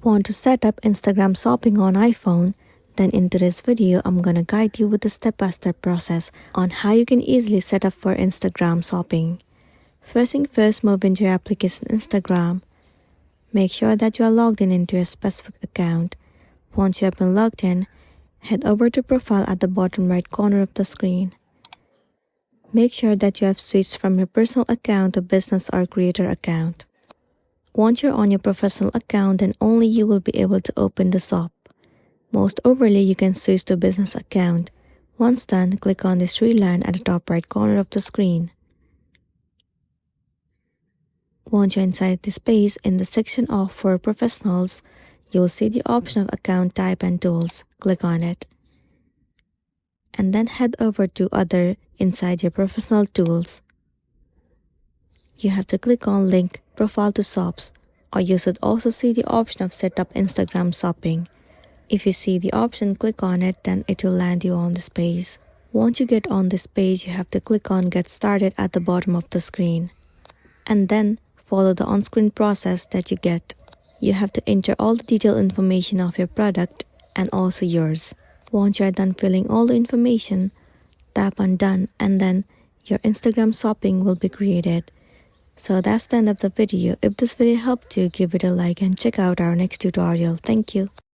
Want to set up Instagram shopping on iPhone? Then in today's video, I'm gonna guide you with the step-by-step process on how you can easily set up for Instagram shopping. First thing first, move into your application Instagram. Make sure that you are logged in into a specific account. Once you have been logged in, head over to Profile at the bottom right corner of the screen. Make sure that you have switched from your personal account to business or creator account. Once you're on your professional account, then only you will be able to open the shop. Most overly, you can switch to business account. Once done, click on this three line at the top right corner of the screen. Once you're inside this page, in the section of For Professionals, you'll see the option of Account Type and Tools. Click on it. And then head over to Other inside your Professional Tools. You have to click on Link Profile to Shops, or you should also see the option of Set up Instagram Shopping. If you see the option, click on it, then it will land you on this page. Once you get on this page, you have to click on Get Started at the bottom of the screen. And then follow the on-screen process that you get. You have to enter all the detailed information of your product and also yours. Once you are done filling all the information, tap on Done, and then your Instagram shopping will be created. So that's the end of the video. If this video helped you, give it a like and check out our next tutorial. Thank you.